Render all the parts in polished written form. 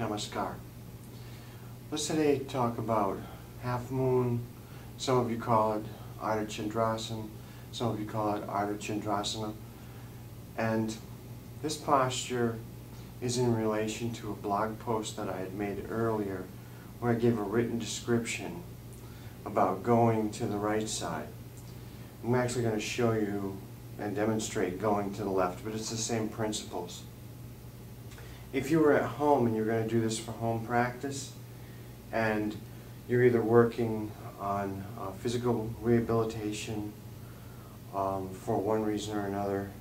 Namaskar. Let's today talk about half moon. Some of you call it Ardha Chandrasana, some of you call it Ardha Chandrasana. And this posture is in relation to a blog post that I had made earlier where I gave a written description about going to the right side. I'm actually going to show you and demonstrate going to the left, but it's the same principles. If you were at home and you're going to do this for home practice, and you're either working on physical rehabilitation for one reason or another,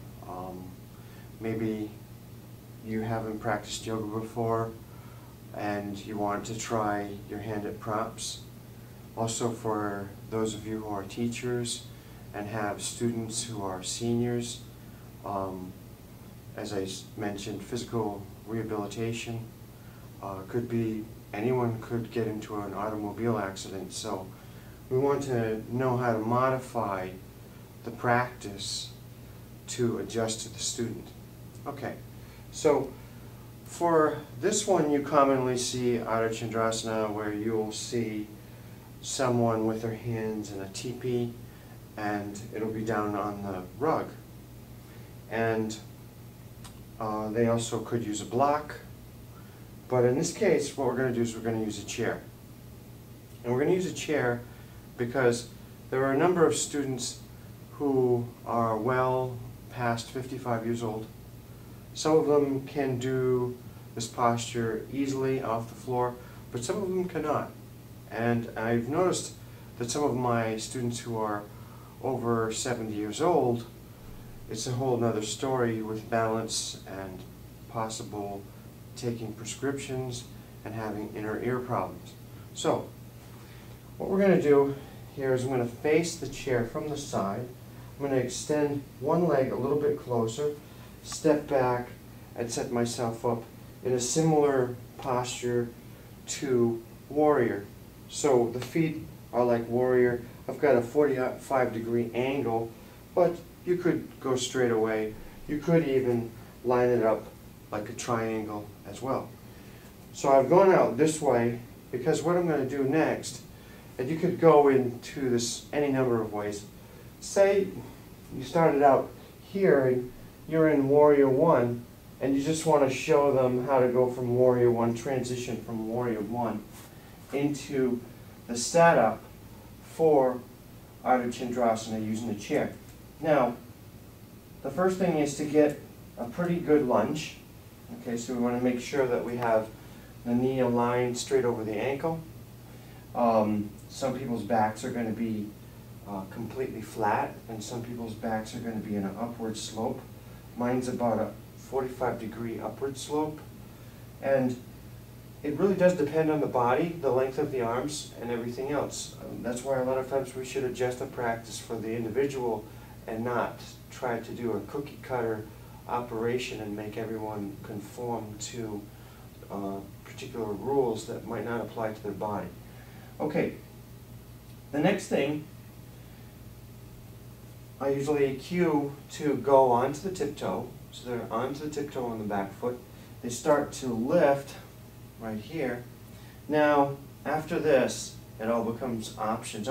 maybe you haven't practiced yoga before and you want to try your hand at props. Also, for those of you who are teachers and have students who are seniors, as I mentioned, physical rehabilitation could be anyone could get into an automobile accident. So we want to know how to modify the practice to adjust to the student. Okay, so for this one you commonly see Ardha Chandrasana, where you'll see someone with their hands in a teepee and it'll be down on the rug. And they also could use a block. But in this case, what we're going to do is we're going to use a chair. And we're going to use a chair because there are a number of students who are well past 55 years old. Some of them can do this posture easily off the floor, but some of them cannot. And I've noticed that some of my students who are over 70 years old, it's a whole other story with balance and possible taking prescriptions and having inner ear problems. So what we're going to do here is I'm going to face the chair from the side. I'm going to extend one leg a little bit closer, step back, and set myself up in a similar posture to warrior. So the feet are like warrior. I've got a 45-degree angle, but you could go straight away. You could even line it up like a triangle as well. So I've gone out this way because what I'm going to do next, and you could go into this any number of ways. Say you started out here and you're in Warrior 1 and you just want to show them how to go from Warrior 1, transition from Warrior 1 into the setup for Ardha Chandrasana using a chair. Now, the first thing is to get a pretty good lunge. Okay, so we want to make sure that we have the knee aligned straight over the ankle. Some people's backs are going to be completely flat, and some people's backs are going to be in an upward slope. Mine's about a 45-degree upward slope. And it really does depend on the body, the length of the arms, and everything else. That's why a lot of times we should adjust the practice for the individual and not try to do a cookie cutter operation and make everyone conform to particular rules that might not apply to their body. Okay, the next thing, I usually cue to go onto the tiptoe. So they're onto the tiptoe on the back foot. They start to lift right here. Now, after this, it all becomes options.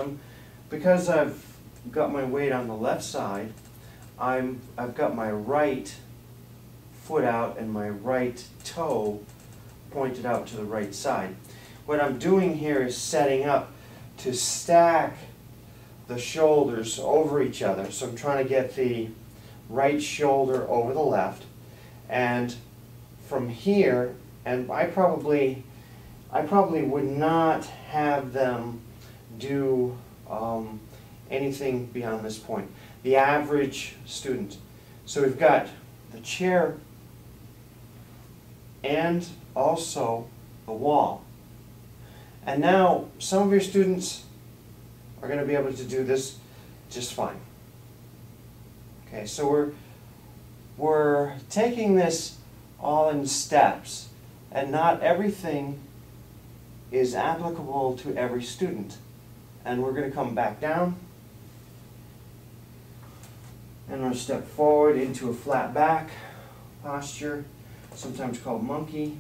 Because I've got my weight on the left side, I've got my right foot out and my right toe pointed out to the right side. What I'm doing here is setting up to stack the shoulders over each other. So I'm trying to get the right shoulder over the left, and from here, and I probably would not have them do anything beyond this point. The average student. So we've got the chair and also the wall. And now some of your students are going to be able to do this just fine. Okay, so we're taking this all in steps, and not everything is applicable to every student. And we're going to come back down, and we're going to step forward into a flat back posture, sometimes called monkey,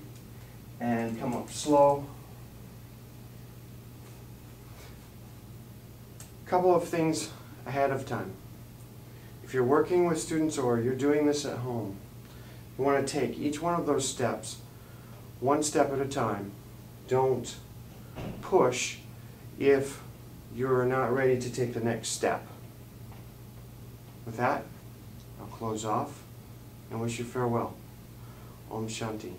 and come up slow. Couple of things ahead of time. If you're working with students or you're doing this at home, you want to take each one of those steps one step at a time. Don't push if you're not ready to take the next step. With that, I'll close off and wish you farewell. Om Shanti.